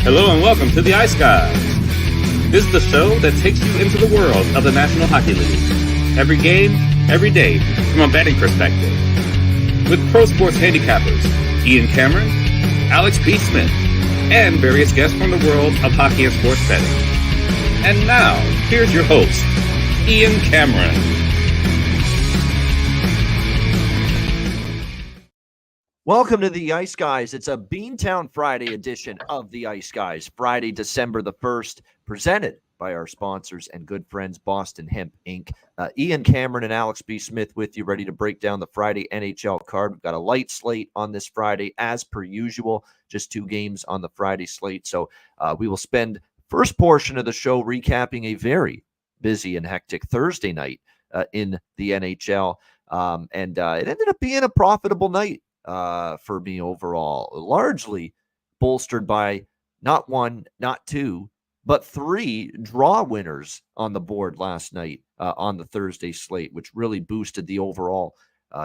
Hello and welcome to the Ice Guys. This is the show that takes you into the world of the National Hockey League. Every game, every day, from a betting perspective. With pro sports handicappers, Ian Cameron, Alex B. Smith, and various guests from the world of hockey and sports betting. And now, here's your host, Ian Cameron. Welcome to the Ice Guys. It's a Beantown Friday edition of the Ice Guys. Friday, December the 1st, presented by our sponsors and good friends, Boston Hemp Inc. Ian Cameron and Alex B. Smith with you, ready to break down the Friday NHL card. We've got a light slate on this Friday, as per usual, just 2 games on the Friday slate. So we will spend first portion of the show recapping a very busy and hectic Thursday night in the NHL. And it ended up being a profitable night for me overall, largely bolstered by not 1, not 2, but 3 draw winners on the board last night on the Thursday slate, which really boosted the overall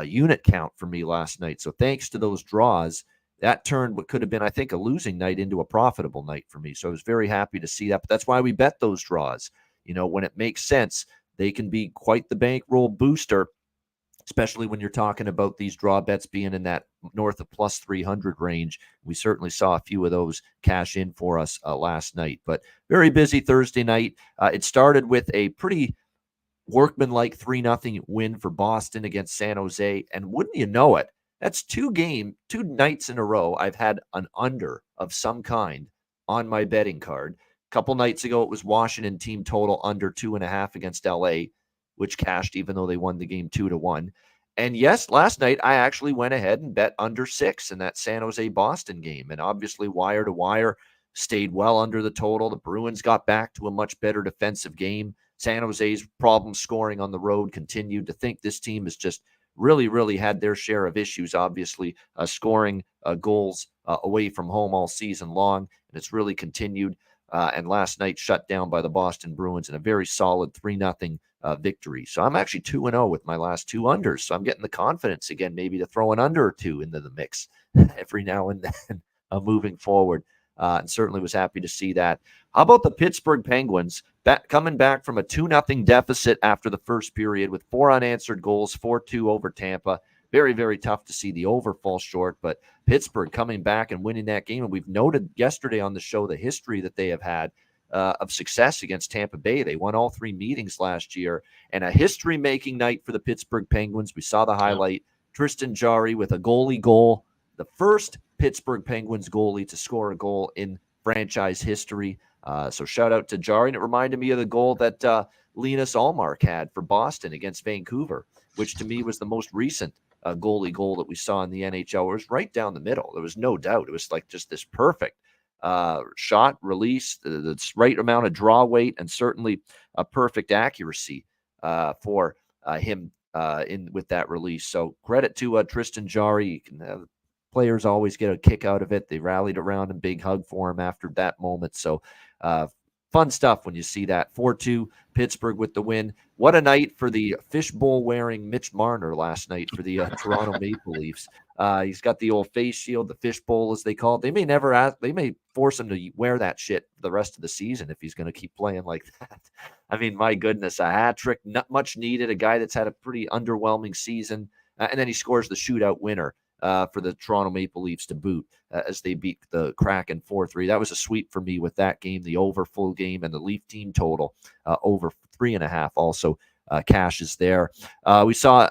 unit count for me last night. So thanks to those draws, that turned what could have been, I think, a losing night into a profitable night for me. So I was very happy to see that. But that's why we bet those draws. You know, when it makes sense, they can be quite the bankroll booster, especially when you're talking about these draw bets being in that north of plus 300 range. We certainly saw a few of those cash in for us last night. But very busy Thursday night. It started with a pretty workmanlike 3-0 win for Boston against San Jose. And wouldn't you know it, that's 2 nights in a row I've had an under of some kind on my betting card. A couple nights ago, it was Washington team total under 2.5 against LA, which cashed even though they won the game 2-1. And yes, last night I actually went ahead and bet under 6 in that San Jose-Boston game. And obviously wire to wire stayed well under the total. The Bruins got back to a much better defensive game. San Jose's problem scoring on the road continued. To think this team has just really had their share of issues, obviously, scoring goals away from home all season long. And it's really continued. And last night shut down by the Boston Bruins in a very solid 3-0 victory. So I'm actually 2-0 with my last 2 unders. So I'm getting the confidence again, maybe to throw an under or 2 into the mix every now and then moving forward. And certainly was happy to see that. How about the Pittsburgh Penguins coming back from a 2-0 deficit after the first period with 4 unanswered goals, 4-2 over Tampa. Very tough to see the over fall short, but Pittsburgh coming back and winning that game. And we've noted yesterday on the show the history that they have had of success against Tampa Bay. They won all 3 meetings last year, and a history-making night for the Pittsburgh Penguins. We saw the highlight. Tristan Jarry with a goalie goal, the first Pittsburgh Penguins goalie to score a goal in franchise history. So shout out to Jarry. And it reminded me of the goal that Linus Ullmark had for Boston against Vancouver, which to me was the most recent goalie goal that we saw in the NHL. It was right down the middle. There was no doubt. It was like just this perfect shot, release, the right amount of draw weight, and certainly a perfect accuracy for him with that release. So credit to Tristan Jarry. Players always get a kick out of it. They rallied around and big hug for him after that moment. So fun stuff when you see that. 4-2 Pittsburgh with the win. What a night for the fishbowl wearing Mitch Marner last night for the Toronto Maple Leafs. He's got the old face shield, the fishbowl as they call it. They may force him to wear that shit the rest of the season if he's going to keep playing like that. I mean, my goodness, a hat trick, not much needed. A guy that's had a pretty underwhelming season. And then he scores the shootout winner for the Toronto Maple Leafs to boot as they beat the Kraken 4-3. That was a sweep for me with that game, the over full game, and the Leaf team total over 3.5 also cashes there. We saw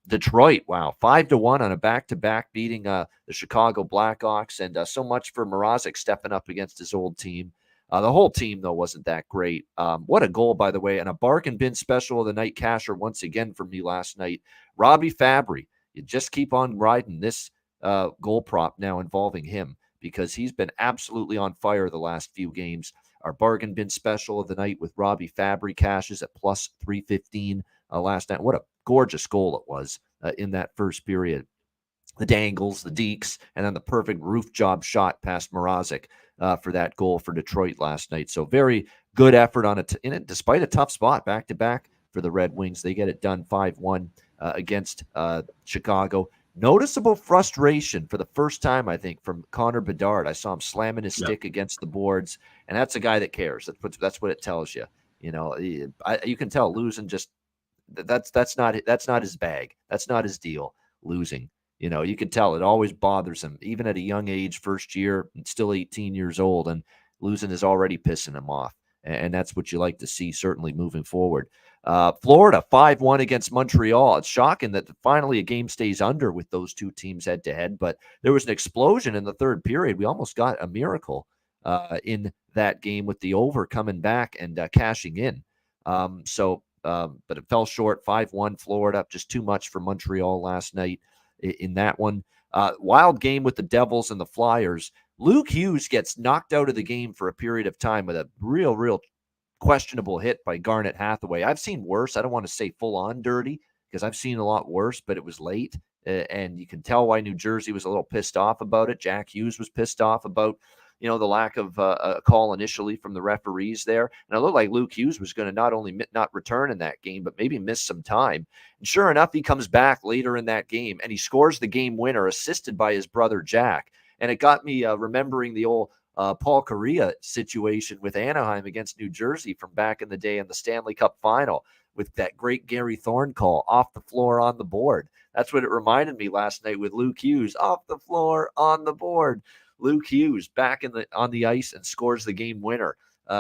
Detroit, 5-1 on a back-to-back beating the Chicago Blackhawks, and so much for Mrazek stepping up against his old team. The whole team, though, wasn't that great. What a goal, by the way, and a bargain bin special of the night casher once again for me last night. Robbie Fabry. You just keep on riding this goal prop now involving him because he's been absolutely on fire the last few games. Our bargain bin special of the night with Robbie Fabry cashes at plus 315 last night. What a gorgeous goal it was in that first period. The dangles, the dekes, and then the perfect roof job shot past Mrazek for that goal for Detroit last night. So very good effort on it, despite a tough spot back-to-back for the Red Wings. They get it done 5-1 against Chicago. Noticeable frustration for the first time, I think, from Connor Bedard. I saw him slamming his Yeah. stick against the boards, and that's a guy that cares. That's what it tells you. You can tell losing just that's not his bag. That's not his deal. Losing, you can tell it always bothers him, even at a young age, first year, still 18 years old, and losing is already pissing him off. And that's what you like to see, certainly moving forward. Florida 5-1 against Montreal. It's shocking that finally a game stays under with those two teams head to head, but there was an explosion in the third period. We almost got a miracle in that game with the over coming back and cashing in. But it fell short. 5-1 Florida, just too much for Montreal last night in that one. Wild game with the Devils and the Flyers. Luke Hughes gets knocked out of the game for a period of time with a real questionable hit by Garnet Hathaway. I've seen worse. I don't want to say full on dirty because I've seen a lot worse, but it was late. And you can tell why New Jersey was a little pissed off about it. Jack Hughes was pissed off about, the lack of a call initially from the referees there. And it looked like Luke Hughes was going to not only not return in that game, but maybe miss some time. And sure enough, he comes back later in that game and he scores the game winner, assisted by his brother Jack. And it got me remembering the old Paul Kariya situation with Anaheim against New Jersey from back in the day in the Stanley Cup final with that great Gary Thorne call, off the floor, on the board. That's what it reminded me last night with Luke Hughes, off the floor, on the board. Luke Hughes back on the ice and scores the game winner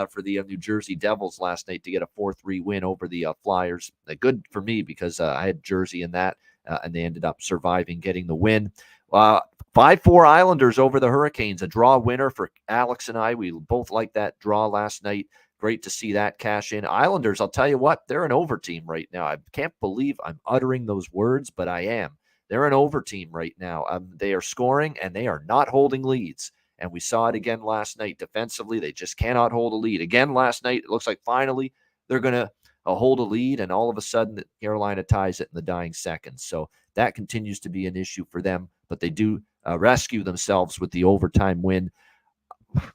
for the New Jersey Devils last night to get a 4-3 win over the Flyers. Good for me because I had Jersey in that, and they ended up surviving, getting the win. 5-4 Islanders over the Hurricanes, a draw winner for Alex and I. We both liked that draw last night. Great to see that cash in. Islanders, I'll tell you what, they're an over team right now. I can't believe I'm uttering those words, but I am. They're an over team right now. They are scoring, and they are not holding leads. And we saw it again last night. Defensively, they just cannot hold a lead. Again last night, it looks like finally they're going to hold a lead, and all of a sudden Carolina ties it in the dying seconds. So that continues to be an issue for them, but they do rescue themselves with the overtime win.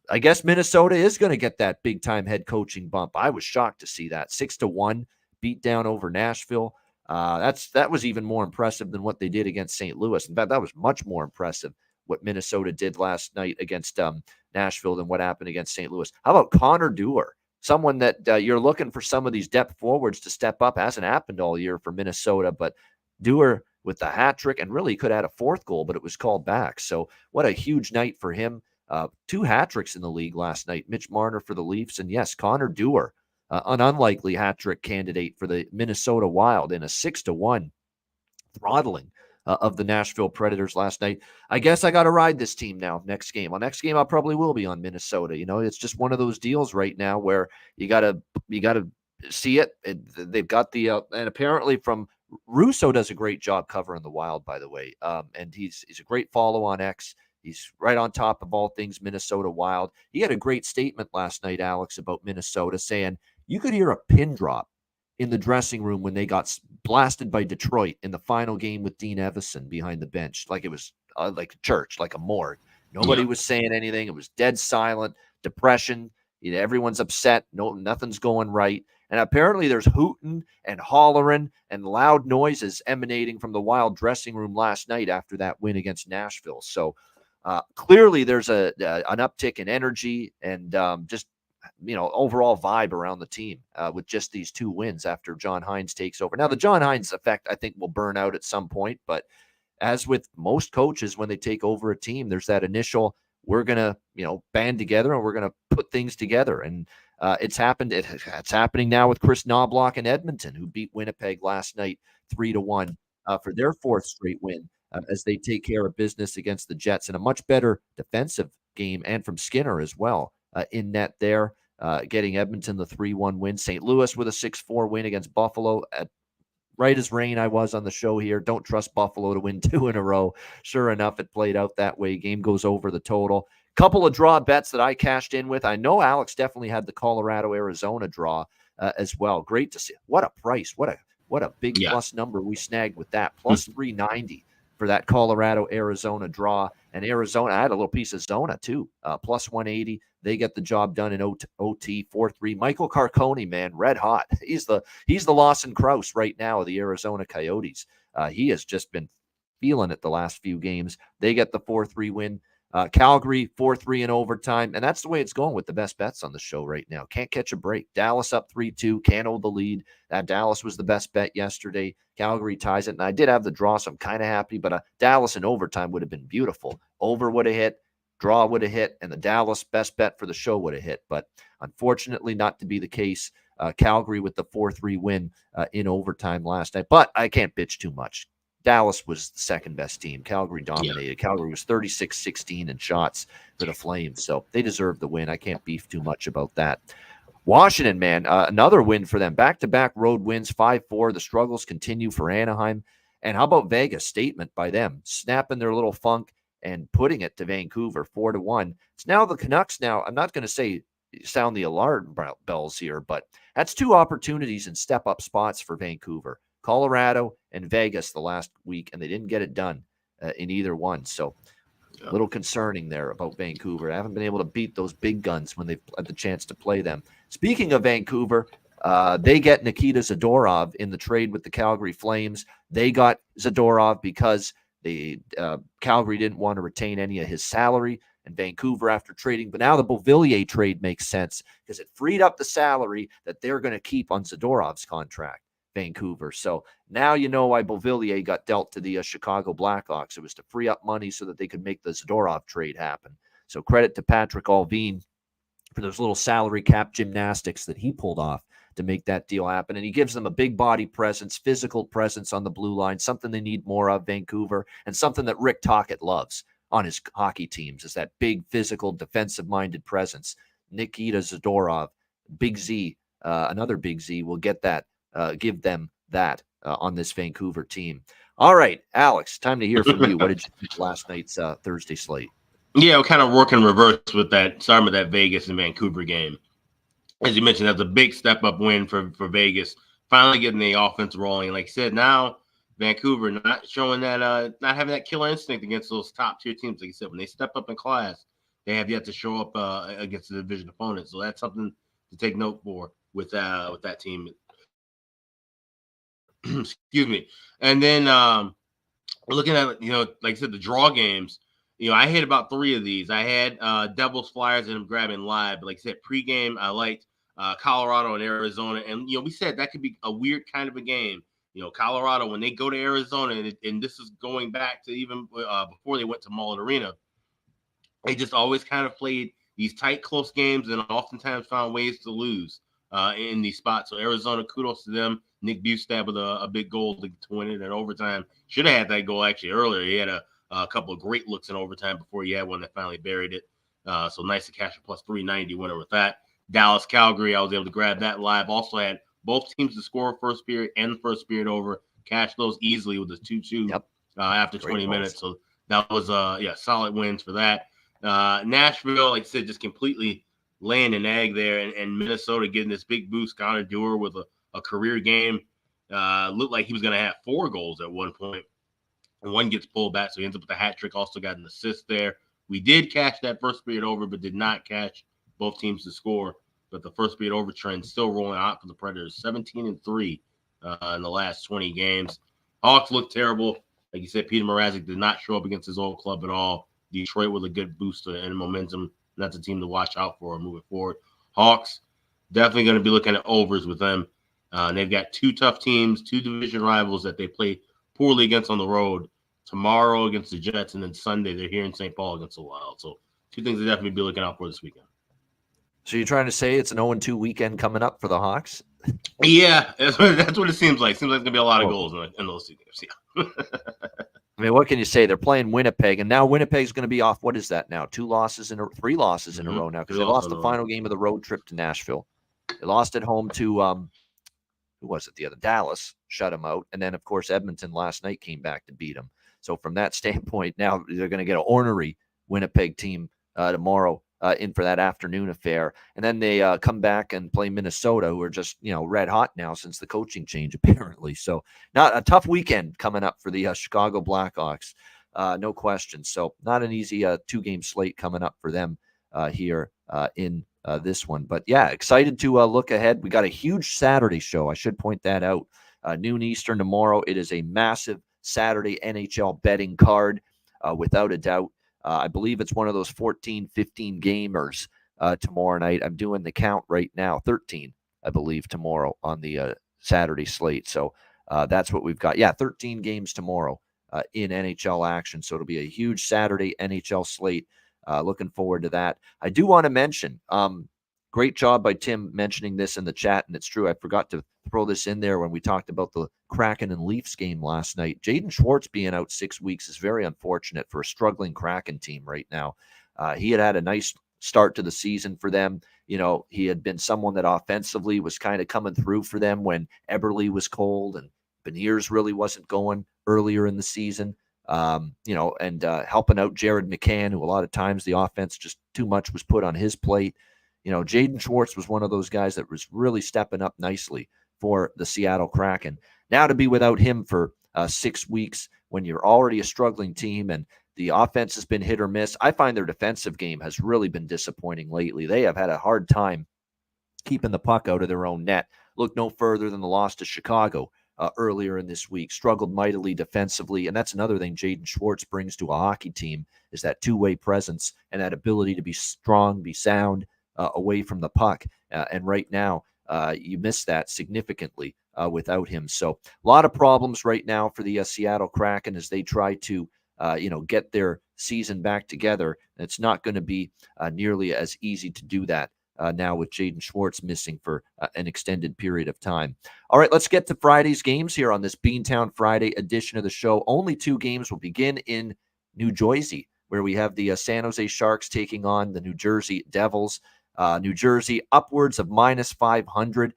I guess Minnesota is going to get that big-time head coaching bump. I was shocked to see that. 6-1 beat down over Nashville. That was even more impressive than what they did against St. Louis. In fact, that was much more impressive what Minnesota did last night against Nashville than what happened against St. Louis. How about Connor Dewar? Someone that you're looking for some of these depth forwards to step up. Hasn't happened all year for Minnesota, but Dewar with the hat trick, and really could have had a fourth goal, but it was called back. So what a huge night for him. 2 hat tricks in the league last night. Mitch Marner for the Leafs, and yes, Connor Dewar, an unlikely hat trick candidate for the Minnesota Wild in a 6-1 throttling of the Nashville Predators last night. I guess I got to ride this team now. Next game, I probably will be on Minnesota. It's just one of those deals right now where you gotta see it. They've got the and apparently from Russo does a great job covering the Wild, by the way, and he's a great follow on X. He's right on top of all things Minnesota Wild. He had a great statement last night, Alex, about Minnesota, saying you could hear a pin drop in the dressing room when they got blasted by Detroit in the final game with Dean Evison behind the bench, like it was like a church, like a morgue. Nobody was saying anything. It was dead silent, depression. Everyone's upset. Nothing's going right. And apparently there's hooting and hollering and loud noises emanating from the Wild dressing room last night after that win against Nashville. So clearly there's an uptick in energy and just overall vibe around the team with just these 2 wins after John Hines takes over. Now, the John Hines effect, I think, will burn out at some point, but as with most coaches, when they take over a team, there's that initial, we're going to, band together and we're going to put things together. And it's happened. It's happening now with Chris Knobloch in Edmonton, who beat Winnipeg last night 3-1 for their 4th straight win as they take care of business against the Jets in a much better defensive game, and from Skinner as well in net there, getting Edmonton the 3-1 win. St. Louis with a 6-4 win against Buffalo. Right as rain, I was on the show here. Don't trust Buffalo to win 2 in a row. Sure enough, it played out that way. Game goes over the total. Couple of draw bets that I cashed in with. I know Alex definitely had the Colorado-Arizona draw as well. Great to see. What a price. What a big plus number we snagged with that. Plus 390 for that Colorado-Arizona draw. And Arizona, I had a little piece of Zona too. Plus 180. They get the job done in OT 4-3. Michael Carcone, man, red hot. He's the Lawson Krause right now of the Arizona Coyotes. He has just been feeling it the last few games. They get the 4-3 win. Calgary 4-3 in overtime, and that's the way it's going with the best bets on the show right now. Can't catch a break. Dallas up 3-2, can't hold the lead. Dallas was the best bet yesterday. Calgary ties it, and I did have the draw, so I'm kind of happy, but Dallas in overtime would have been beautiful. Over would have hit, draw would have hit, and the Dallas best bet for the show would have hit, but unfortunately not to be the case. Calgary with the 4-3 win in overtime last night, but I can't bitch too much. Dallas was the second best team. Calgary dominated. Yeah. Calgary was 36-16 in shots for the Flames, so they deserve the win. I can't beef too much about that. Washington, man, another win for them. Back-to-back road wins, 5-4. The struggles continue for Anaheim. And how about Vegas? Statement by them, snapping their little funk and putting it to Vancouver 4-1. It's now the Canucks now. I'm not going to say sound the alarm bells here, but that's two opportunities and step-up spots for Vancouver. Colorado and Vegas the last week, and they didn't get it done in either one. So a little concerning there about Vancouver. I haven't been able to beat those big guns when they've had the chance to play them. Speaking of Vancouver, they get Nikita Zadorov in the trade with the Calgary Flames. They got Zadorov because Calgary didn't want to retain any of his salary, and Vancouver after trading. But now the Beauvillier trade makes sense because it freed up the salary that they're going to keep on Zadorov's contract. Vancouver. So now you know why Beauvillier got dealt to the Chicago Blackhawks. It was to free up money so that they could make the Zadorov trade happen. So credit to Patrick Allvin for those little salary cap gymnastics that he pulled off to make that deal happen. And he gives them a big body presence, physical presence on the blue line, something they need more of, Vancouver, and something that Rick Tocchet loves on his hockey teams is that big physical defensive-minded presence. Nikita Zadorov, Big Z, another Big Z will get that. Give them that on this Vancouver team. All right, Alex, time to hear from you. What did you think last night's Thursday slate? Yeah, we're kind of working reverse with that. Starting with that Vegas and Vancouver game. As you mentioned, that's a big step-up win for Vegas. Finally getting the offense rolling. Like I said, now Vancouver not showing that, not having that killer instinct against those top-tier teams. Like you said, when they step up in class, they have yet to show up against the division opponent. So that's something to take note for with that team. Excuse me. And then looking at, like I said, the draw games, I hit about 3 of these. I had Devils Flyers and I'm grabbing live. But like I said, pregame, I liked Colorado and Arizona. And, we said that could be a weird kind of a game. Colorado, when they go to Arizona, and this is going back to even before they went to Mullet Arena, they just always kind of played these tight, close games and oftentimes found ways to lose in these spots. So Arizona, kudos to them. Nick Bustad with a big goal to win it in overtime. Should have had that goal actually earlier. He had a couple of great looks in overtime before he had one that finally buried it. So nice to cash a plus 390 winner with that. Dallas, Calgary, I was able to grab that live. Also had both teams to score first period and first period over. Cash those easily with a 2-2 after 20 minutes. So that was solid wins for that. Nashville, like I said, just completely laying an egg there, and Minnesota getting this big boost. Connor Dewar with a career game. Looked like he was going to have 4 goals at one point. And one gets pulled back, so he ends up with a hat trick. Also got an assist there. We did cash that first period over, but did not cash both teams to score. But the first period over trend still rolling out for the Predators. 17-3 in the last 20 games. Hawks looked terrible. Like you said, Peter Mrazek did not show up against his old club at all. Detroit with a good boost and momentum. That's a team to watch out for moving forward. Hawks, definitely going to be looking at overs with them. And they've got 2 tough teams, 2 division rivals that they play poorly against on the road. Tomorrow against the Jets, and then Sunday they're here in St. Paul against the Wild. So 2 things to definitely be looking out for this weekend. So you're trying to say it's an 0-2 weekend coming up for the Hawks? Yeah, that's what it seems like. Seems like there's going to be a lot of goals in those 2 games. Yeah. I mean, what can you say? They're playing Winnipeg, and now Winnipeg's going to be off. What is that now? 3 losses in a row now because they lost the final game of the road trip to Nashville. They lost at home to who was it? The other Dallas shut them out, and then of course Edmonton last night came back to beat them. So from that standpoint, now they're going to get an ornery Winnipeg team tomorrow in for that afternoon affair, and then they come back and play Minnesota, who are just red hot now since the coaching change apparently. So not a tough weekend coming up for the Chicago Blackhawks, no question. So not an easy 2-game slate coming up for them here in this one. But yeah, excited to look ahead. We got a huge Saturday show. I should point that out. Noon Eastern tomorrow. It is a massive Saturday NHL betting card, without a doubt. I believe it's one of those 14, 15 gamers tomorrow night. I'm doing the count right now, 13, I believe, tomorrow on the Saturday slate. So that's what we've got. Yeah, 13 games tomorrow in NHL action. So it'll be a huge Saturday NHL slate. Looking forward to that. I do want to mention, great job by Tim mentioning this in the chat, and it's true. I forgot to throw this in there when we talked about the Kraken and Leafs game last night. Jaden Schwartz being out 6 weeks is very unfortunate for a struggling Kraken team right now. He had a nice start to the season for them. You know, he had been someone that offensively was kind of coming through for them when Eberle was cold and Beniers really wasn't going earlier in the season. And helping out Jared McCann, who a lot of times the offense just too much was put on his plate. You know, Jaden Schwartz was one of those guys that was really stepping up nicely for the Seattle Kraken. Now to be without him for 6 weeks when you're already a struggling team and the offense has been hit or miss. I find their defensive game has really been disappointing lately. They have had a hard time keeping the puck out of their own net. Look no further than the loss to Chicago earlier in this week. Struggled mightily defensively, and that's another thing Jaden Schwartz brings to a hockey team is that two-way presence and that ability to be strong, be sound away from the puck. And right now, you miss that significantly without him. So a lot of problems right now for the Seattle Kraken as they try to get their season back together. It's not going to be nearly as easy to do that now with Jaden Schwartz missing for an extended period of time. All right, let's get to Friday's games here on this Beantown Friday edition of the show. Only 2 games will begin in New Jersey, where we have the San Jose Sharks taking on the New Jersey Devils. New Jersey upwards of minus 500.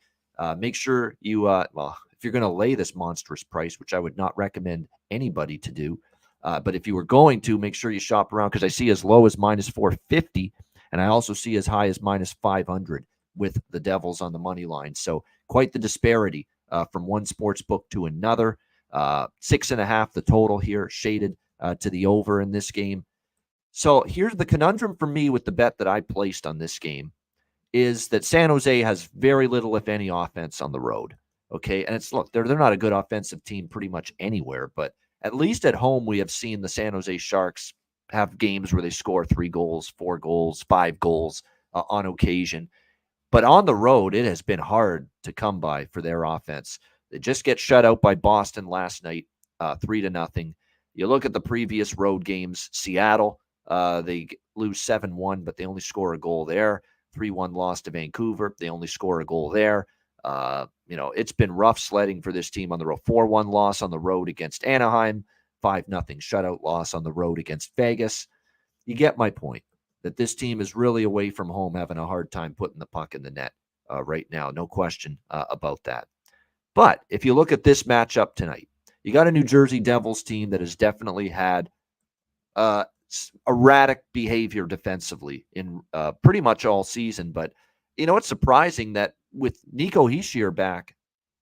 Make sure you, if you're going to lay this monstrous price, which I would not recommend anybody to do, but if you were going to, make sure you shop around because I see as low as minus 450, and I also see as high as minus 500 with the Devils on the money line. So quite the disparity from one sports book to another. 6.5 the total here, shaded to the over in this game. So here's the conundrum for me with the bet that I placed on this game is that San Jose has very little, if any, offense on the road. Okay, and they're not a good offensive team pretty much anywhere, but at least at home we have seen the San Jose Sharks have games where they score 3 goals, 4 goals, 5 goals on occasion. But on the road, it has been hard to come by for their offense. They just get shut out by Boston last night, 3-0. You look at the previous road games, Seattle, they lose 7-1, but they only score a goal there. 3-1 loss to Vancouver. They only score a goal there. It's been rough sledding for this team on the road. 4-1 loss on the road against Anaheim. 5-0 shutout loss on the road against Vegas. You get my point that this team is really away from home having a hard time putting the puck in the net right now. No question about that. But if you look at this matchup tonight, you got a New Jersey Devils team that has definitely had erratic behavior defensively in pretty much all season. But, it's surprising that with Nico Hischier back,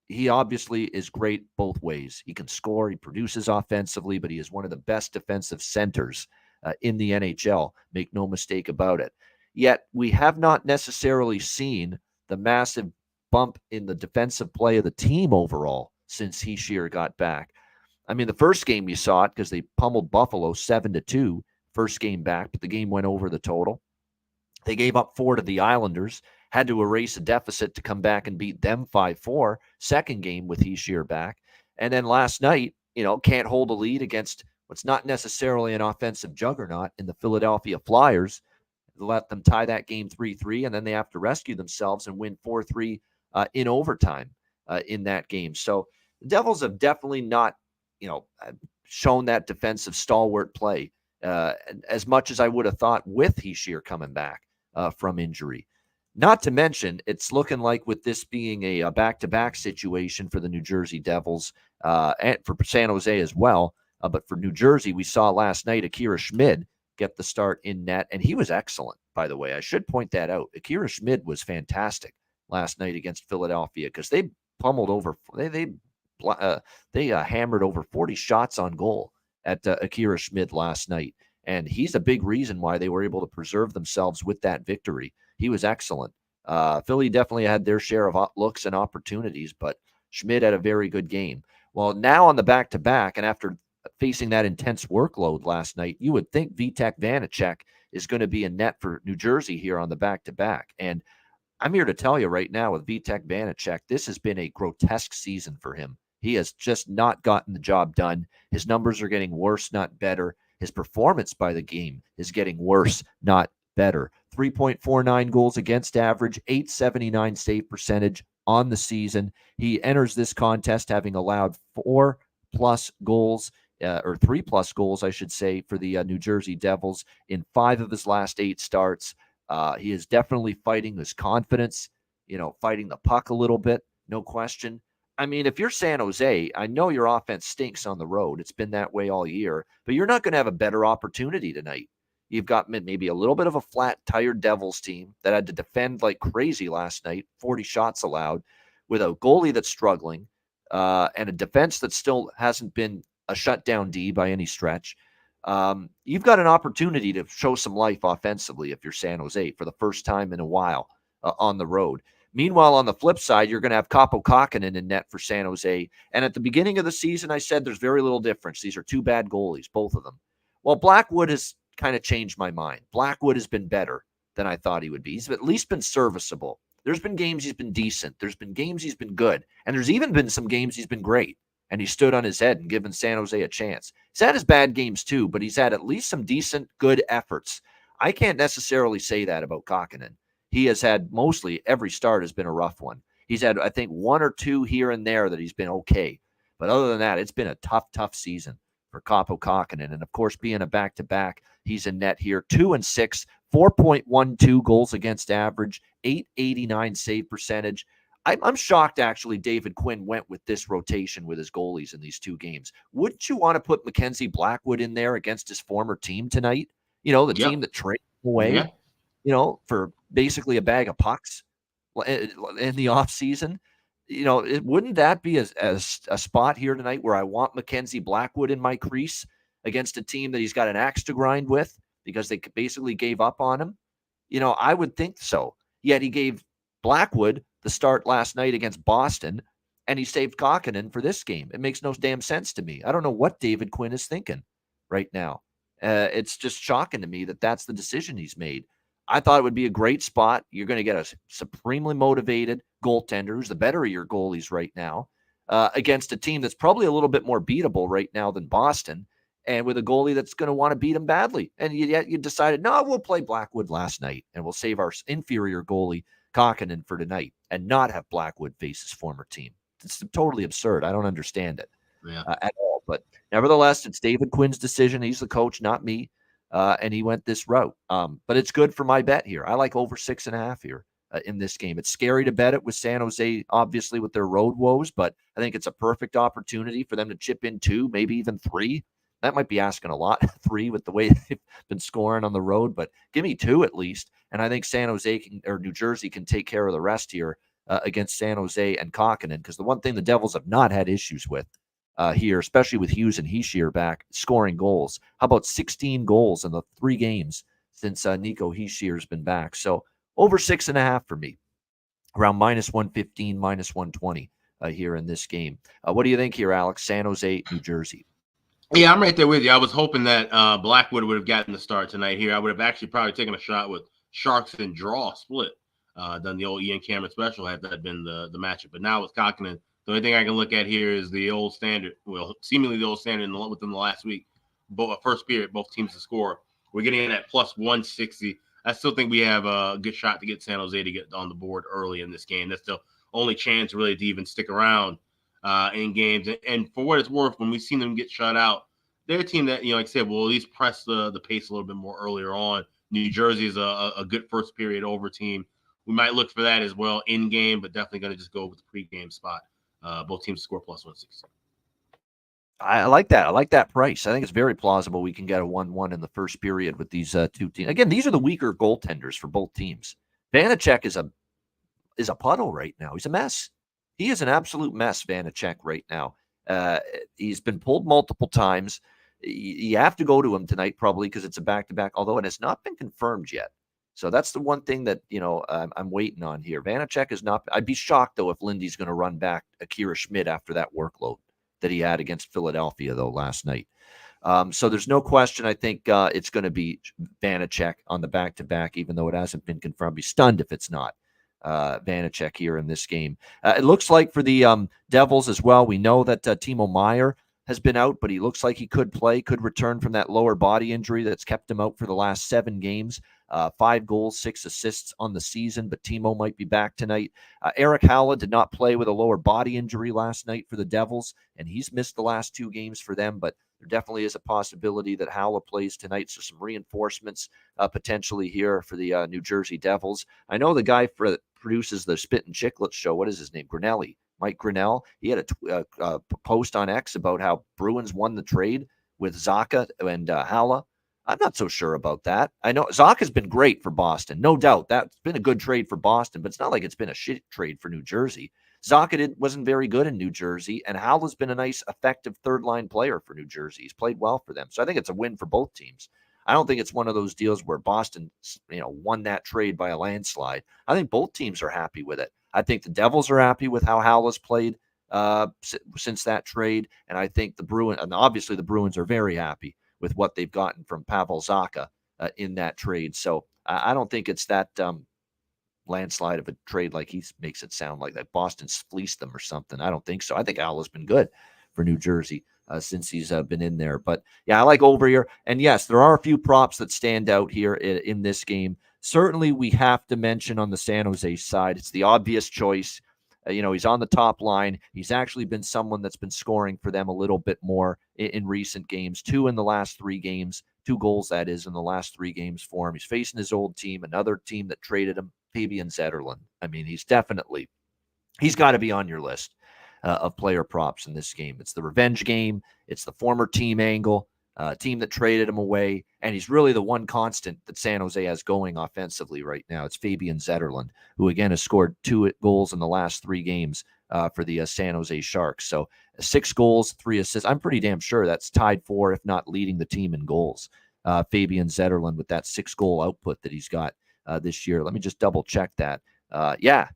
he obviously is great both ways. He can score, he produces offensively, but he is one of the best defensive centers in the NHL. Make no mistake about it. Yet we have not necessarily seen the massive bump in the defensive play of the team overall since Hischier got back. I mean, the first game you saw it because they pummeled Buffalo 7-2, first game back, but the game went over the total. They gave up 4 to the Islanders, had to erase a deficit to come back and beat them 5-4, second game with Hischier back. And then last night, can't hold a lead against what's not necessarily an offensive juggernaut in the Philadelphia Flyers. Let them tie that game 3-3, and then they have to rescue themselves and win 4-3 in overtime in that game. So the Devils have definitely not, shown that defensive stalwart play as much as I would have thought with Hischier coming back from injury. Not to mention, it's looking like with this being a back-to-back situation for the New Jersey Devils and for San Jose as well. But for New Jersey, we saw last night Akira Schmid get the start in net, and he was excellent, by the way. I should point that out. Akira Schmid was fantastic last night against Philadelphia because they pummeled over. They hammered over 40 shots on goal at Akira Schmid last night, and he's a big reason why they were able to preserve themselves with that victory. He was excellent. Philly definitely had their share of looks and opportunities, but Schmid had a very good game. Well, now on the back-to-back, and after facing that intense workload last night, you would think Vitek Vanacek is going to be a net for New Jersey here on the back-to-back. And I'm here to tell you right now with Vitek Vanacek, this has been a grotesque season for him. He has just not gotten the job done. His numbers are getting worse, not better. His performance by the game is getting worse, not better. 3.49 goals against average, 879 save percentage on the season. He enters this contest having allowed 4+ goals, or 3+ goals, I should say, for the New Jersey Devils in 5 of his last 8 starts. He is definitely fighting his confidence, fighting the puck a little bit, no question. I mean, if you're San Jose, I know your offense stinks on the road. It's been that way all year, but you're not going to have a better opportunity tonight. You've got maybe a little bit of a flat, tired Devils team that had to defend like crazy last night, 40 shots allowed, with a goalie that's struggling, and a defense that still hasn't been a shutdown D by any stretch. You've got an opportunity to show some life offensively if you're San Jose for the first time in a while on the road. Meanwhile, on the flip side, you're going to have Kaapo Kähkönen in net for San Jose. And at the beginning of the season, I said there's very little difference. These are 2 bad goalies, both of them. Well, Blackwood has kind of changed my mind. Blackwood has been better than I thought he would be. He's at least been serviceable. There's been games he's been decent. There's been games he's been good. And there's even been some games he's been great. And he stood on his head and given San Jose a chance. He's had his bad games too, but he's had at least some decent, good efforts. I can't necessarily say that about Kähkönen. He has had mostly every start has been a rough one. He's had, I think, 1 or 2 here and there that he's been okay. But other than that, it's been a tough season for Kaapo Kähkönen. And of course, being a back-to-back, he's in net here 2-6, 4.12 goals against average, 889 save percentage. I'm shocked, actually, David Quinn went with this rotation with his goalies in these 2 games. Wouldn't you want to put Mackenzie Blackwood in there against his former team tonight? The team that traded away, for basically a bag of pucks in the offseason. Wouldn't that be a spot here tonight where I want Mackenzie Blackwood in my crease against a team that he's got an axe to grind with because they basically gave up on him? I would think so. Yet he gave Blackwood the start last night against Boston, and he saved Kähkönen for this game. It makes no damn sense to me. I don't know what David Quinn is thinking right now. It's just shocking to me that that's the decision he's made. I thought it would be a great spot. You're going to get a supremely motivated goaltender who's the better of your goalies right now against a team that's probably a little bit more beatable right now than Boston, and with a goalie that's going to want to beat him badly. And yet you decided, no, we'll play Blackwood last night, and we'll save our inferior goalie Kähkönen for tonight and not have Blackwood face his former team. It's totally absurd. I don't understand it at all. But nevertheless, it's David Quinn's decision. He's the coach, not me. And he went this route. But it's good for my bet here. I like over 6.5 here in this game. It's scary to bet it with San Jose, obviously, with their road woes, but I think it's a perfect opportunity for them to chip in 2, maybe even 3. That might be asking a lot, 3 with the way they've been scoring on the road, but give me 2 at least. And I think San Jose or New Jersey can take care of the rest here against San Jose and Kähkönen, because the one thing the Devils have not had issues with here, especially with Hughes and Hischier back, scoring goals. How about 16 goals in the 3 games since Nico Hischier's been back? So over 6.5 for me, around -115, -120 here in this game. What do you think here, Alex? San Jose, New Jersey. Yeah, I'm right there with you. I was hoping that Blackwood would have gotten the start tonight here. I would have actually probably taken a shot with Sharks and draw split, done the old Ian Cameron special had that been the matchup. But now with Kähkönen, the only thing I can look at here is the old standard, well, seemingly the old standard within the last week. First period, both teams to score. We're getting in at +160. I still think we have a good shot to get San Jose to get on the board early in this game. That's the only chance really to even stick around in games. And for what it's worth, when we've seen them get shut out, they're a team that, like I said, will at least press the pace a little bit more earlier on. New Jersey is a good first period over team. We might look for that as well in game, but definitely going to just go with the pregame spot. Both teams score +160. I like that. I like that price. I think it's very plausible we can get a 1-1 in the first period with these 2 teams. Again, these are the weaker goaltenders for both teams. Vanacek is a puddle right now. He's a mess. He is an absolute mess, Vanacek, right now. He's been pulled multiple times. You have to go to him tonight probably because it's a back-to-back, although it has not been confirmed yet. So that's the one thing that, I'm waiting on here. Vanacek is not – I'd be shocked, though, if Lindy's going to run back Akira Schmidt after that workload. that he had against Philadelphia, though, last night. So there's no question. I think it's going to be Vanacek on the back-to-back, even though it hasn't been confirmed. I'd be stunned if it's not Vanacek here in this game. It looks like for the Devils as well, we know that Timo Meier has been out, but he looks like he could play, could return from that lower body injury that's kept him out for the last 7 games. 5 goals, 6 assists on the season, but Timo might be back tonight. Eric Haula did not play with a lower body injury last night for the Devils, and he's missed the last 2 games for them, but there definitely is a possibility that Haula plays tonight, so some reinforcements potentially here for the New Jersey Devils. I know the guy that produces the Spit and Chicklets show, what is his name? Grinelli. Mike Grinnell, he had a post on X about how Bruins won the trade with Zacha and Haula. I'm not so sure about that. I know Zacha's been great for Boston, no doubt. That's been a good trade for Boston, but it's not like it's been a shit trade for New Jersey. Zacha wasn't very good in New Jersey, and Haula's been a nice, effective third-line player for New Jersey. He's played well for them, so I think it's a win for both teams. I don't think it's one of those deals where Boston, won that trade by a landslide. I think both teams are happy with it. I think the Devils are happy with how Haula's played since that trade, and I think the Bruins are very happy with what they've gotten from Pavel Zacha in that trade. So I don't think it's that landslide of a trade like he makes it sound like that Boston's fleeced them or something. I don't think so. I think Haula's been good for New Jersey since he's been in there. But yeah, I like over here. And yes, there are a few props that stand out here in this game. Certainly, we have to mention on the San Jose side, it's the obvious choice. He's on the top line. He's actually been someone that's been scoring for them a little bit more in recent games. 2 in the last 3 games. 2 goals, that is, in the last 3 games for him. He's facing his old team, another team that traded him, Fabian Zetterlund. I mean, he's got to be on your list of player props in this game. It's the revenge game. It's the former team angle. Team that traded him away, and he's really the one constant that San Jose has going offensively right now. It's Fabian Zetterlund, who again has scored 2 goals in the last 3 games for the San Jose Sharks. So 6 goals, 3 assists. I'm pretty damn sure that's tied for, if not leading the team in goals. Fabian Zetterlund with that 6-goal output that he's got this year. Let me just double check that.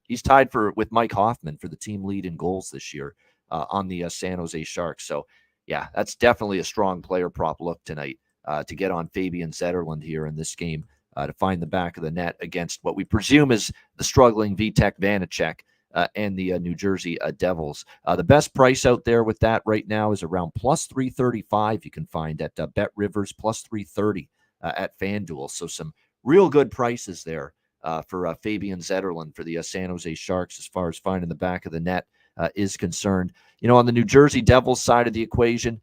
He's tied with Mike Hoffman for the team lead in goals this year on the San Jose Sharks. So yeah, that's definitely a strong player prop look tonight to get on Fabian Zetterlund here in this game to find the back of the net against what we presume is the struggling Vitek Vanacek and the New Jersey Devils. The best price out there with that right now is around plus 335 you can find at Bet Rivers, plus 330 at FanDuel. So some real good prices there for Fabian Zetterlund for the San Jose Sharks as far as finding the back of the net is concerned. On the New Jersey Devils side of the equation,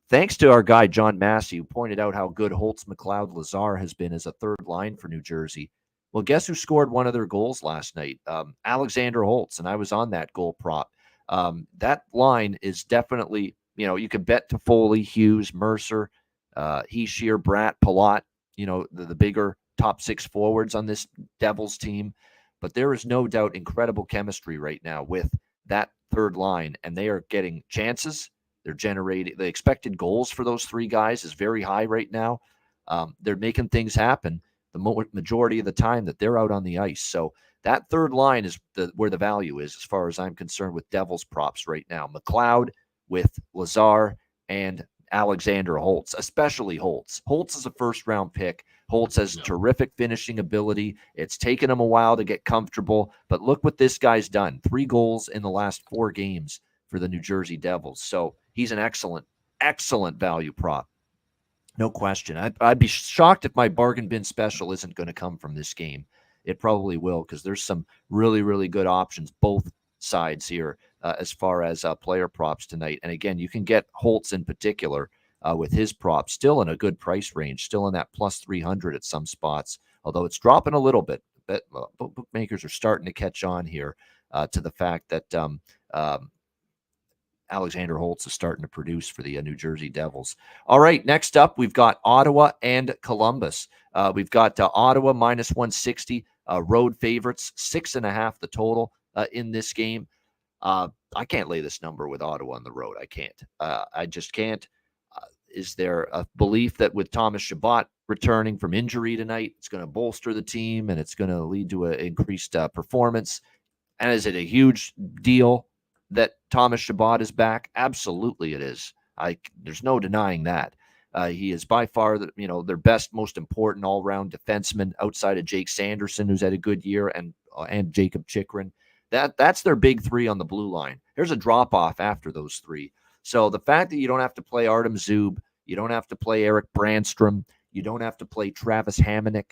thanks to our guy John Massey, who pointed out how good Holtz, McLeod, Lazar has been as a third line for New Jersey. Well, guess who scored one of their goals last night? Alexander Holtz, and I was on that goal prop. That line is definitely, you could bet Toffoli, Hughes, Mercer, Heishier, Bratt, Palat, the bigger top 6 forwards on this Devils team. But there is no doubt incredible chemistry right now with that third line, and they are getting chances. They're generating the expected goals for those 3 guys is very high right now. They're making things happen the majority of the time that they're out on the ice. So that third line is where the value is, as far as I'm concerned, with Devils props right now. McLeod with Lazar and Alexander Holtz, especially Holtz. Holtz is a first-round pick. Holtz has terrific finishing ability. It's taken him a while to get comfortable, but look what this guy's done. 3 goals in the last 4 games for the New Jersey Devils. So he's an excellent, excellent value prop. No question. I'd be shocked if my bargain bin special isn't going to come from this game. It probably will, because there's some really, really good options, both sides here, as far as player props tonight. And again, you can get Holtz in particular with his props still in a good price range, still in that plus 300 at some spots, although it's dropping a little bit. But bookmakers are starting to catch on here to the fact that Alexander Holtz is starting to produce for the New Jersey Devils. All right, next up, we've got Ottawa and Columbus. We've got Ottawa minus 160, road favorites, 6.5 the total in this game. I can't lay this number with Ottawa on the road. I can't. I just can't. Is there a belief that with Thomas Chabot returning from injury tonight, it's going to bolster the team and it's going to lead to an increased performance? And is it a huge deal that Thomas Chabot is back? Absolutely it is. There's no denying that. He is by far their best, most important all-round defenseman outside of Jake Sanderson, who's had a good year, and Jacob Chikrin. That's their big three on the blue line. There's a drop-off after those three. So the fact that you don't have to play Artem Zub, you don't have to play Eric Brandstrom, you don't have to play Travis Hamonic,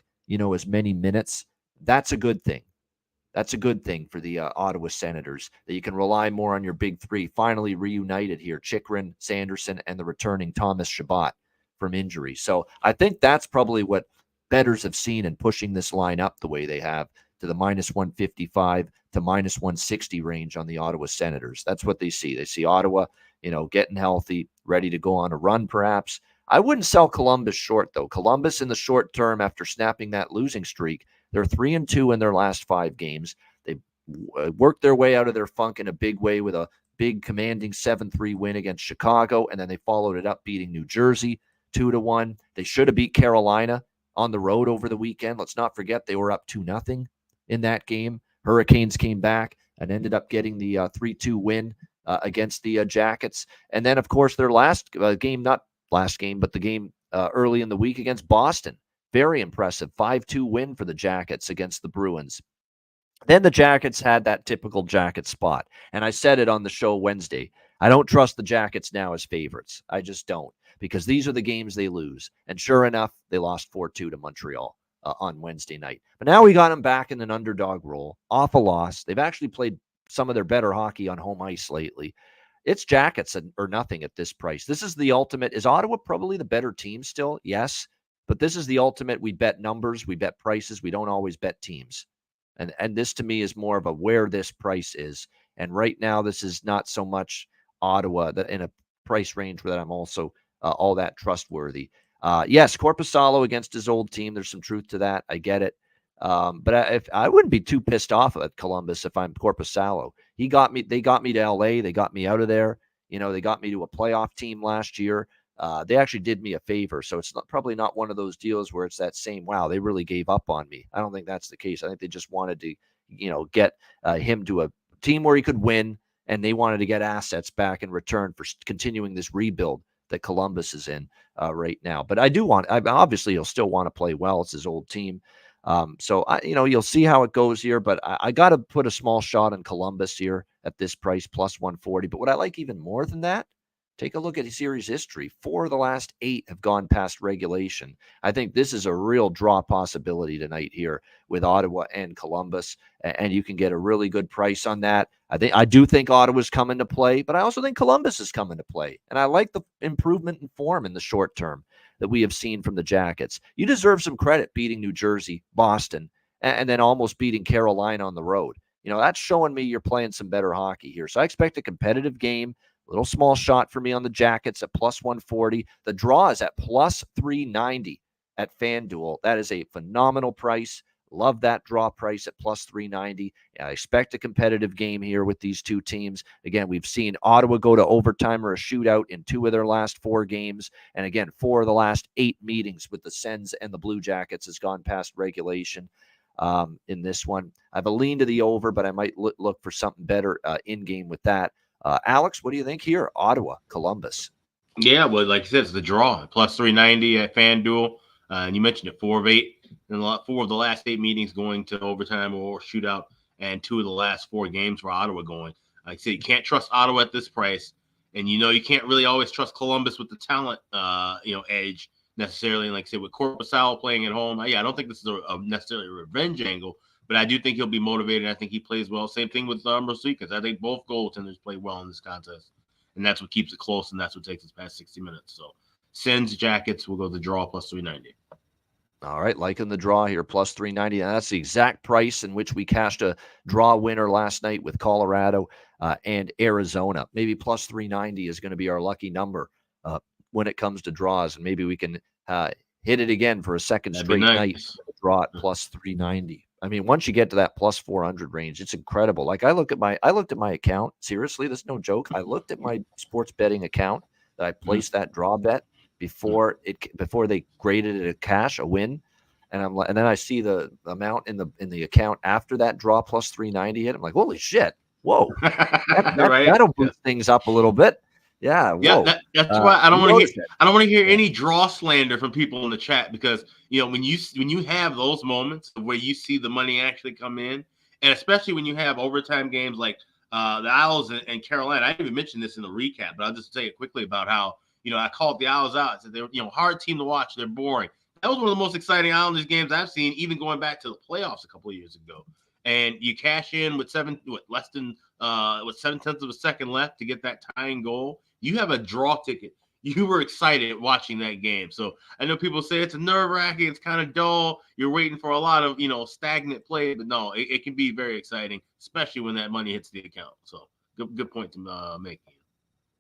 as many minutes, that's a good thing. That's a good thing for the Ottawa Senators, that you can rely more on your big three, finally reunited here, Chikrin, Sanderson, and the returning Thomas Chabot from injury. So I think that's probably what bettors have seen in pushing this line up the way they have to the minus 155 to minus 160 range on the Ottawa Senators. That's what they see. They see Ottawa, getting healthy, ready to go on a run perhaps. I wouldn't sell Columbus short, though. Columbus in the short term, after snapping that losing streak, they're 3-2 in their last 5 games. They worked their way out of their funk in a big way with a big commanding 7-3 win against Chicago, and then they followed it up beating New Jersey 2-1. They should have beat Carolina on the road over the weekend. Let's not forget they were up 2-0 in that game. Hurricanes came back and ended up getting the 3-2 win against the Jackets. And then, of course, their last game, not last game, but the game early in the week against Boston. Very impressive 5-2 win for the Jackets against the Bruins. Then the Jackets had that typical Jacket spot. And I said it on the show Wednesday. I don't trust the Jackets now as favorites. I just don't, because these are the games they lose. And sure enough, they lost 4-2 to Montreal on Wednesday night. But now we got them back in an underdog role, off a loss. They've actually played some of their better hockey on home ice lately. It's Jackets or nothing at this price. This is the ultimate. Is Ottawa probably the better team still? Yes. But this is the ultimate. We bet numbers. We bet prices. We don't always bet teams. And this to me is more of a where this price is. And right now, this is not so much Ottawa that in a price range where I'm also all that trustworthy. Yes, Korpisalo against his old team. There's some truth to that. I get it. But I wouldn't be too pissed off at Columbus if I'm Korpisalo. They got me to LA. They got me out of there. They got me to a playoff team last year. They actually did me a favor. So it's probably not one of those deals where it's that same, wow, they really gave up on me. I don't think that's the case. I think they just wanted to, get him to a team where he could win, and they wanted to get assets back in return for continuing this rebuild that Columbus is in right now. But obviously he'll still want to play well. It's his old team. So you'll see how it goes here, but I got to put a small shot on Columbus here at this price, plus 140. But what I like even more than that, take a look at the series history. 4 of the last 8 have gone past regulation. I think this is a real draw possibility tonight here with Ottawa and Columbus, and you can get a really good price on that. I do think Ottawa's coming to play, but I also think Columbus is coming to play. And I like the improvement in form in the short term that we have seen from the Jackets. You deserve some credit beating New Jersey, Boston, and then almost beating Carolina on the road. That's showing me you're playing some better hockey here. So I expect a competitive game. Little small shot for me on the Jackets at plus 140. The draw is at plus 390 at FanDuel. That is a phenomenal price. Love that draw price at plus 390. I expect a competitive game here with these two teams. Again, we've seen Ottawa go to overtime or a shootout in 2 of their last 4 games. And again, 4 of the last 8 meetings with the Sens and the Blue Jackets has gone past regulation in this one. I have a lean to the over, but I might look for something better in-game with that. Alex, what do you think here? Ottawa, Columbus. Yeah, well, like you said, it's the draw, plus 390 at FanDuel. And you mentioned it, 4 of 8. And 4 of the last 8 meetings going to overtime or shootout, and 2 of the last 4 games for Ottawa going. Like I said, you can't trust Ottawa at this price. And, you can't really always trust Columbus with the talent, edge necessarily. And like I said, with Korpisalo playing at home, I don't think this is necessarily a revenge angle. But I do think he'll be motivated. I think he plays well. Same thing with Rosikas. I think both goaltenders play well in this contest. And that's what keeps it close, and that's what takes us past 60 minutes. So, Sens, Jackets, we'll go the draw plus 390. All right, liking the draw here, plus 390. And that's the exact price in which we cashed a draw winner last night with Colorado and Arizona. Maybe plus 390 is going to be our lucky number when it comes to draws. And maybe we can hit it again for a second straight night. Draw at plus 390. I mean, once you get to that plus 400 range, it's incredible. Like I looked at my account. Seriously, this is no joke. I looked at my sports betting account that I placed that draw bet before they graded it a win, and then I see the amount in the account after that draw plus 390 hit. I'm like, holy shit, Whoa, Right? that'll boost things up a little bit. Yeah, Yeah, whoa. that's why I don't You want to hear noticed it. I don't want to hear any draw slander from people in the chat, because when you have those moments where you see the money actually come in, and especially when you have overtime games like the Owls and Carolina. I didn't even mention this in the recap, but I'll just say it quickly about how I called the Owls out. I said they're hard team to watch. They're boring. That was one of the most exciting Islanders games I've seen, even going back to the playoffs a couple of years ago. And you cash in with less than 7/10 of a second left to get that tying goal. You have a draw ticket. You were excited watching that game. So I know people say it's a nerve-wracking, it's kind of dull. You're waiting for a lot of stagnant play, but no, it can be very exciting, especially when that money hits the account. So good point to make.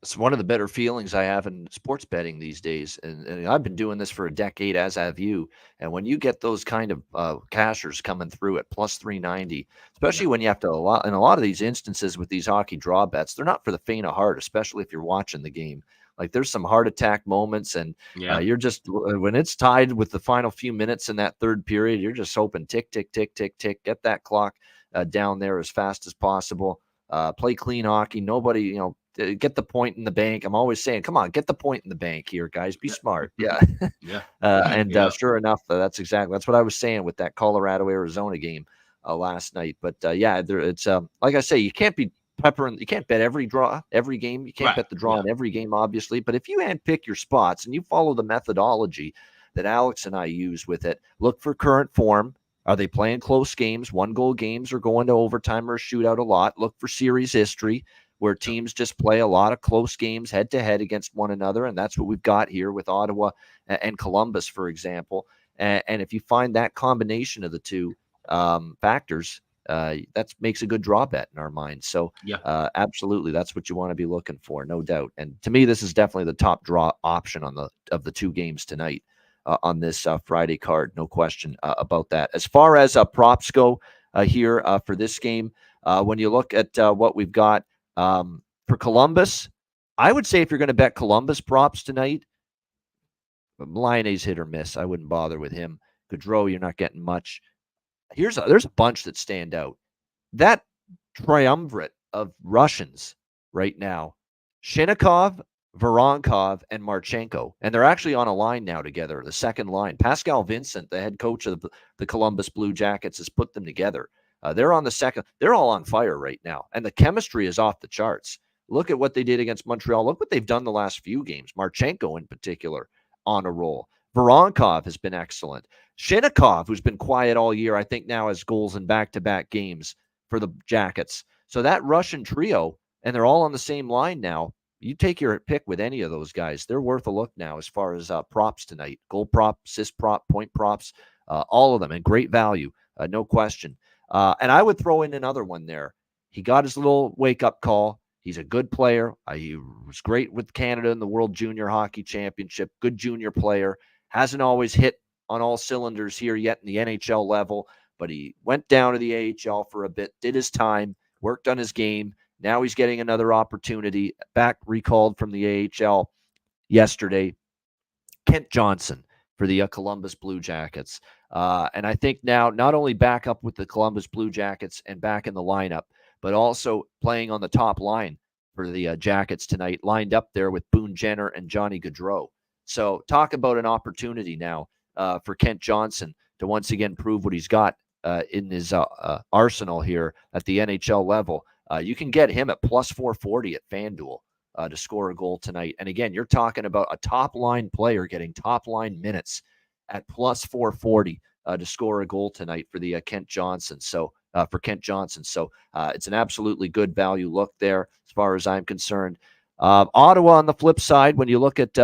It's one of the better feelings I have in sports betting these days. And I've been doing this for a decade, as have you. And when you get those kind of cashers coming through at plus 390, especially when you have to in a lot of these instances with these hockey draw bets, they're not for the faint of heart, especially if you're watching the game. Like there's some heart attack moments, and you're just when it's tied with the final few minutes in that third period, you're just hoping tick, tick, tick, tick, tick, get that clock down there as fast as possible. Play clean hockey. Nobody, get the point in the bank. I'm always saying, come on, get the point in the bank here, guys. Be smart. Yeah. Sure enough, that's what I was saying with that Colorado Arizona game last night. But it's like I say, you can't be peppering. You can't bet every game. You can't bet the draw in every game, obviously. But if you handpick your spots and you follow the methodology that Alex and I use with it, look for current form. Are they playing close games, 1-goal games, or going to overtime or a shootout a lot? Look for series history, where teams just play a lot of close games head-to-head against one another, and that's what we've got here with Ottawa and Columbus, for example. And if you find that combination of the two factors, that makes a good draw bet in our minds. So absolutely, that's what you want to be looking for, no doubt. And to me, this is definitely the top draw option of the two games tonight. On this Friday card, no question about that. As far as props go here for this game, when you look at what we've got for Columbus, I would say if you're going to bet Columbus props tonight, Lyonnais hit or miss. I wouldn't bother with him. Gaudreau, you're not getting much. There's a bunch that stand out. That triumvirate of Russians right now, Shinnikov, Voronkov, and Marchenko. And they're actually on a line now together, the second line. Pascal Vincent, the head coach of the Columbus Blue Jackets, has put them together. They're on the second. They're all on fire right now. And the chemistry is off the charts. Look at what they did against Montreal. Look what they've done the last few games. Marchenko in particular on a roll. Voronkov has been excellent. Shinnikov, who's been quiet all year, I think now has goals in back-to-back games for the Jackets. So that Russian trio, and they're all on the same line now. You take your pick with any of those guys. They're worth a look now as far as props tonight. Goal prop, assist prop, point props, all of them, and great value, no question. And I would throw in another one there. He got his little wake-up call. He's a good player. He was great with Canada in the World Junior Hockey Championship. Good junior player. Hasn't always hit on all cylinders here yet in the NHL level, but he went down to the AHL for a bit, did his time, worked on his game. Now he's getting another opportunity, back recalled from the AHL yesterday. Kent Johnson for the Columbus Blue Jackets. And I think now not only back up with the Columbus Blue Jackets and back in the lineup, but also playing on the top line for the Jackets tonight, lined up there with Boone Jenner and Johnny Gaudreau. So talk about an opportunity now for Kent Johnson to once again prove what he's got in his arsenal here at the NHL level. You can get him at plus 440 at FanDuel to score a goal tonight. And again, you're talking about a top-line player getting top-line minutes at plus 440 to score a goal tonight for the Kent Johnson. So for Kent Johnson. So it's an absolutely good value look there as far as I'm concerned. Ottawa on the flip side, when you look at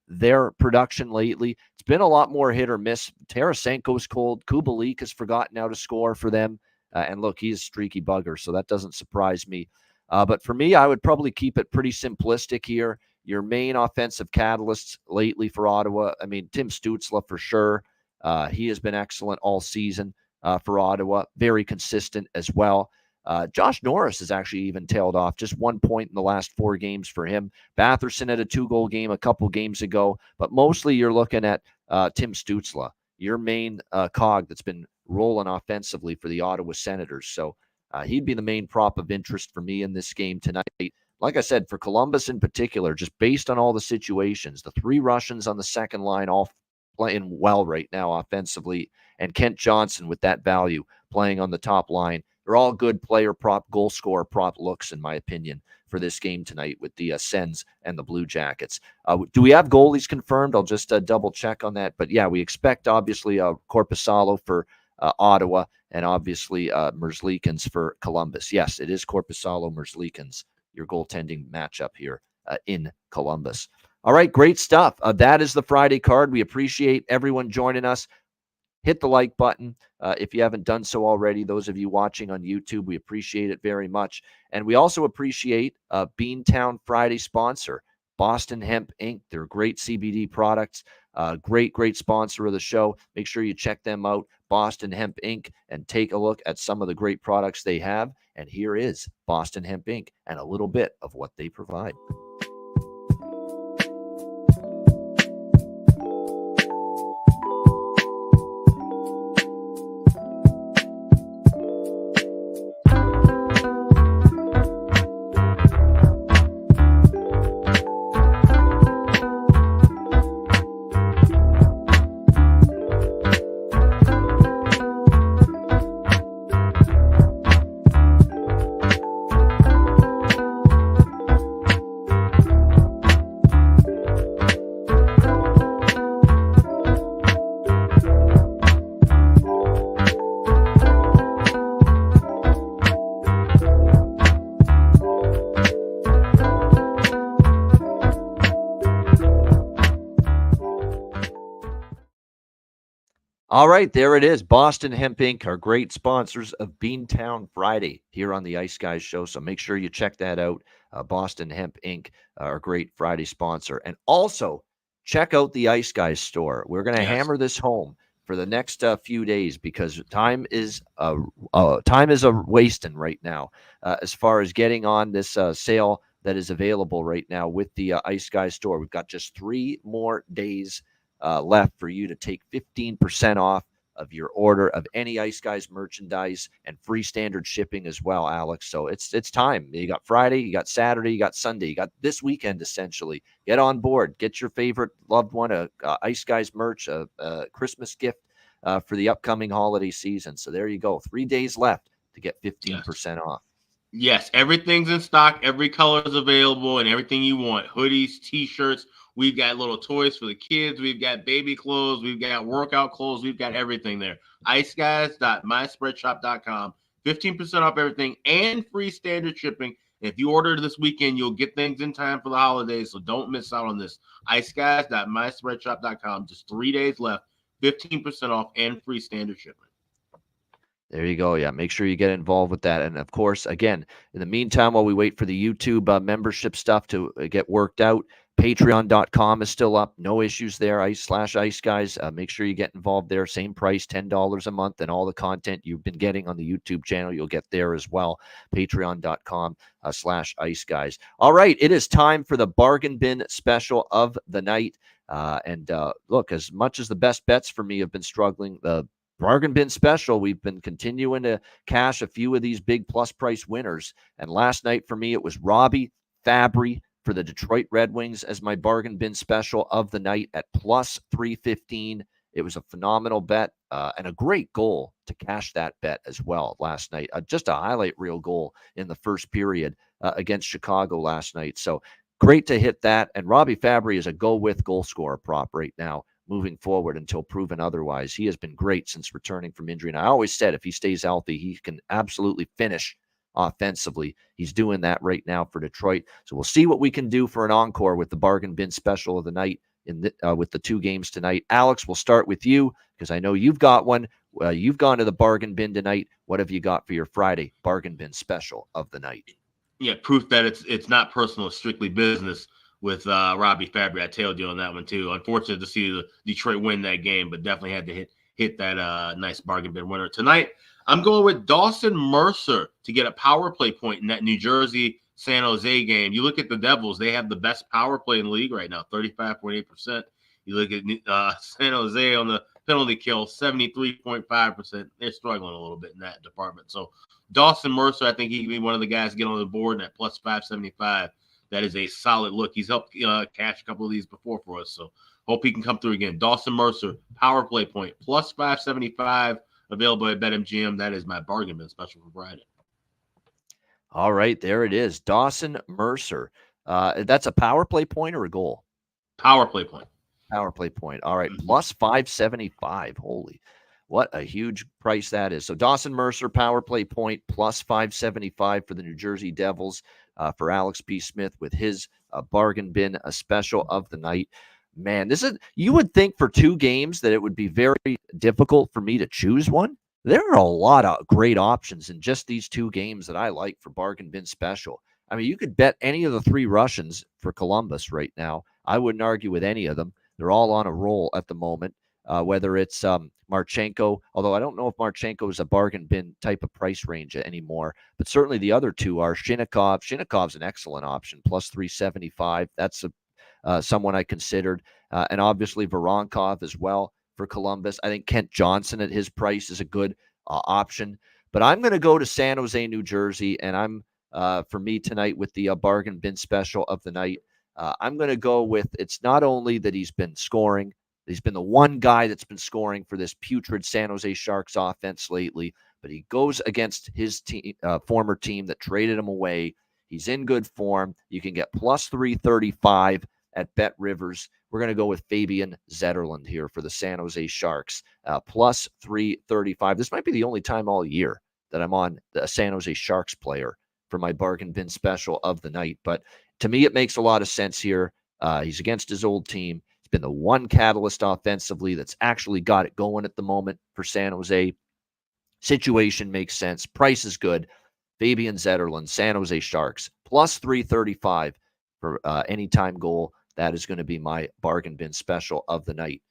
their production lately, it's been a lot more hit or miss. Tarasenko's cold. Kubalik has forgotten how to score for them. And look, he's a streaky bugger, so that doesn't surprise me. But for me, I would probably keep it pretty simplistic here. Your main offensive catalysts lately for Ottawa, I mean, Tim Stützle for sure. He has been excellent all season for Ottawa. Very consistent as well. Josh Norris has actually even tailed off. Just 1 point in the last 4 games for him. Batherson had a 2-goal game a couple games ago. But mostly you're looking at Tim Stützle, your main cog that's been rolling offensively for the Ottawa Senators. So He'd be the main prop of interest for me in this game tonight. Like I said, for Columbus in particular, just based on all the situations, the 3 Russians on the second line all playing well right now offensively, and Kent Johnson with that value playing on the top line. They're all good player prop, goal scorer prop looks, in my opinion, for this game tonight with the Sens and the Blue Jackets. Do we have goalies confirmed? I'll just double check on that. But yeah, we expect obviously Korpisalo for Ottawa and obviously Merzlikins for Columbus. Yes, it is Korpisalo, Merzlikins, your goaltending matchup here in Columbus. All right, great stuff. That is the Friday card. We appreciate everyone joining us. Hit the like button if you haven't done so already. Those of you watching on YouTube, we appreciate it very much. And we also appreciate Beantown Friday sponsor, Boston Hemp Inc. They're great CBD products, great sponsor of the show. Make sure you check them out, Boston Hemp Inc., and take a look at some of the great products they have. And here is Boston Hemp Inc. and a little bit of what they provide. All right, there it is. Boston Hemp Inc., our great sponsors of Beantown Friday here on the Ice Guys show. So make sure you check that out. Boston Hemp Inc., our great Friday sponsor. And also check out the Ice Guys store. We're going to hammer this home for the next few days because time is wasting right now as far as getting on this sale that is available right now with the Ice Guys store. We've got just 3 more days left for you to take 15% off of your order of any Ice Guys merchandise and free standard shipping as well, Alex. So it's time. You got Friday, you got Saturday, you got Sunday, you got this weekend essentially. Get on board. Get your favorite loved one a Ice Guys merch, a Christmas gift for the upcoming holiday season. So there you go. 3 days left to get 15% off. Yes, everything's in stock. Every color is available and everything you want. Hoodies, T-shirts. We've got little toys for the kids. We've got baby clothes. We've got workout clothes. We've got everything there. iceguys.myspreadsshop.com. 15% off everything and free standard shipping. If you order this weekend, you'll get things in time for the holidays, so don't miss out on this. iceguys.myspreadsshop.com. Just 3 days left. 15% off and free standard shipping. There you go. Yeah, make sure you get involved with that. And, of course, again, in the meantime, while we wait for the YouTube membership stuff to get worked out, Patreon.com is still up. No issues there. Ice Guys. Make sure you get involved there. Same price, $10 a month. And all the content you've been getting on the YouTube channel, you'll get there as well. Patreon.com/Ice Guys. All right. It is time for the bargain bin special of the night. Look, as much as the best bets for me have been struggling, the bargain bin special, we've been continuing to cash a few of these big plus price winners. And last night for me, it was Robbie Fabry for the Detroit Red Wings as my bargain bin special of the night at plus 315. It was a phenomenal bet and a great goal to cash that bet as well last night. Just a highlight reel goal in the first period against Chicago last night. So great to hit that. And Robbie Fabry is a go-with goal scorer prop right now, moving forward until proven otherwise. He has been great since returning from injury. And I always said if he stays healthy, he can absolutely finish offensively. He's doing that right now for Detroit. So we'll see what we can do for an encore with the bargain bin special of the night with the 2 games tonight. Alex, we'll start with you because I know you've got one. You've gone to the bargain bin tonight. What have you got for your Friday bargain bin special of the night? Yeah, proof that it's not personal, it's strictly business with Robbie Fabry. I tailed you on that one too. Unfortunate to see the Detroit win that game, but definitely had to hit that nice bargain bin winner tonight. I'm going with Dawson Mercer to get a power play point in that New Jersey San Jose game. You look at the Devils; they have the best power play in the league right now, 35.8%. You look at San Jose on the penalty kill, 73.5%. They're struggling a little bit in that department. So Dawson Mercer, I think he can be one of the guys to get on the board at plus 575. That is a solid look. He's helped cash a couple of these before for us. So hope he can come through again. Dawson Mercer, power play point, plus 575, available at BetMGM. That is my bargain bin special for Friday. All right, there it is. Dawson Mercer. That's a power play point or a goal? Power play point. Power play point. All right, plus 575. Holy, what a huge price that is. So Dawson Mercer, power play point, plus 575 for the New Jersey Devils, for Alex B. Smith with his bargain bin, a special of the night. Man, you would think for 2 games that it would be very difficult for me to choose one. There are a lot of great options in just these 2 games that I like for bargain bin special. I mean, you could bet any of the 3 Russians for Columbus right now. I wouldn't argue with any of them. They're all on a roll at the moment, whether it's Marchenko, although I don't know if Marchenko is a bargain bin type of price range anymore, but certainly the other 2 are Shinnikov. Shinnikov's an excellent option, plus 375. That's someone I considered, and obviously Voronkov as well for Columbus. I think Kent Johnson at his price is a good option, but I'm going to go to San Jose, New Jersey, and I'm for me tonight with the bargain bin special of the night. I'm going to go with, it's not only that he's been scoring, he's been the one guy that's been scoring for this putrid San Jose Sharks offense lately, but he goes against his team, former team that traded him away. He's in good form. You can get plus 335 at Bet Rivers. We're going to go with Fabian Zetterlund here for the San Jose Sharks, plus 335. This might be the only time all year that I'm on the San Jose Sharks player for my bargain bin special of the night. But to me, it makes a lot of sense here. He's against his old team. He's been the one catalyst offensively that's actually got it going at the moment for San Jose. Situation makes sense. Price is good. Fabian Zetterlund, San Jose Sharks, plus 335 for anytime goal. That is going to be my bargain bin special of the night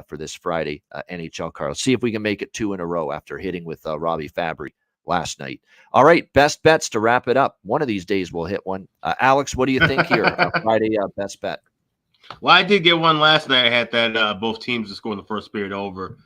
for this Friday NHL card. Let's see if we can make it 2 in a row after hitting with Robbie Fabry last night. All right, best bets to wrap it up. One of these days we'll hit one. Alex, what do you think here? Friday best bet. Well, I did get one last night. I had that both teams to score in the first period over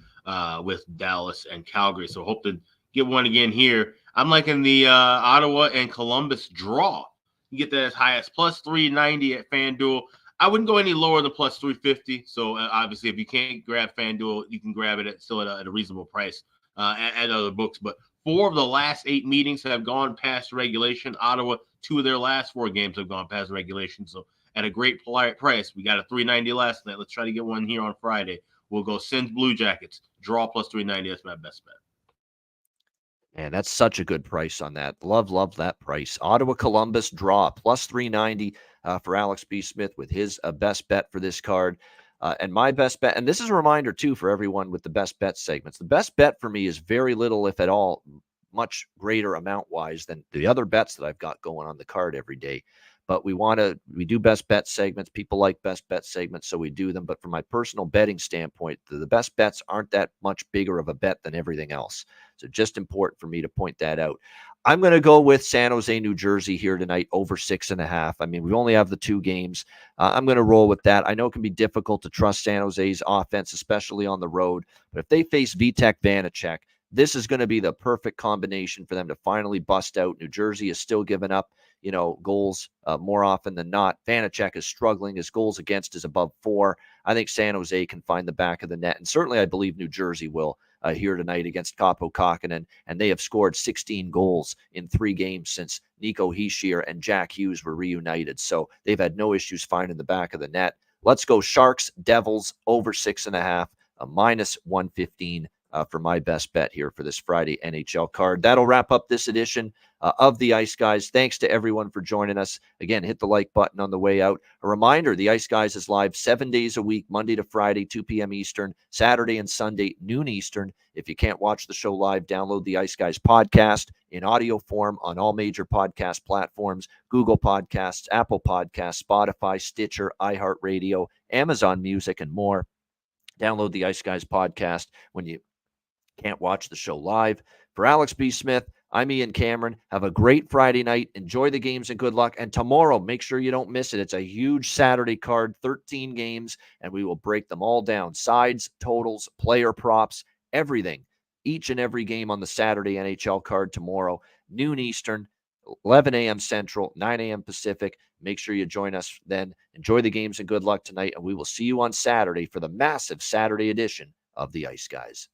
with Dallas and Calgary. So hope to get one again here. I'm liking the Ottawa and Columbus draw. You get that as high as plus 390 at FanDuel. I wouldn't go any lower than plus 350. So obviously, if you can't grab FanDuel, you can grab it at a reasonable price at other books. But 4 of the last 8 meetings have gone past regulation. Ottawa, 2 of their last 4 games have gone past regulation. So at a great price, we got a 390 last night. Let's try to get one here on Friday. We'll go Sens Blue Jackets, draw plus 390. That's my best bet. Man, that's such a good price on that. Love that price. Ottawa Columbus draw plus 390 for Alex B. Smith with his best bet for this card. And my best bet, and this is a reminder too for everyone with the best bet segments. The best bet for me is very little, if at all, much greater amount wise than the other bets that I've got going on the card every day. But we do best bet segments. People like best bet segments, so we do them. But from my personal betting standpoint, the best bets aren't that much bigger of a bet than everything else. So just important for me to point that out. I'm going to go with San Jose, New Jersey here tonight, over 6.5. I mean, we only have the 2 games. I'm going to roll with that. I know it can be difficult to trust San Jose's offense, especially on the road. But if they face Vitek Vanacek, this is going to be the perfect combination for them to finally bust out. New Jersey is still giving up, goals more often than not. Vanacek is struggling. His goals against is above 4. I think San Jose can find the back of the net. And certainly I believe New Jersey will here tonight against Kaapo Kähkönen. And they have scored 16 goals in 3 games since Nico Hischier and Jack Hughes were reunited. So they've had no issues finding the back of the net. Let's go Sharks, Devils, over 6.5, minus 115. For my best bet here for this Friday NHL card. That'll wrap up this edition of the Ice Guys. Thanks to everyone for joining us. Again, hit the like button on the way out. A reminder, the Ice Guys is live 7 days a week, Monday to Friday, 2 p.m. Eastern, Saturday and Sunday, noon Eastern. If you can't watch the show live, download the Ice Guys podcast in audio form on all major podcast platforms, Google Podcasts, Apple Podcasts, Spotify, Stitcher, iHeartRadio, Amazon Music, and more. Download the Ice Guys podcast when you can't watch the show live. For Alex B. Smith, I'm Ian Cameron. Have a great Friday night. Enjoy the games and good luck. And tomorrow, make sure you don't miss it. It's a huge Saturday card, 13 games, and we will break them all down. Sides, totals, player props, everything. Each and every game on the Saturday NHL card tomorrow, noon Eastern, 11 a.m. Central, 9 a.m. Pacific. Make sure you join us then. Enjoy the games and good luck tonight, and we will see you on Saturday for the massive Saturday edition of the Ice Guys.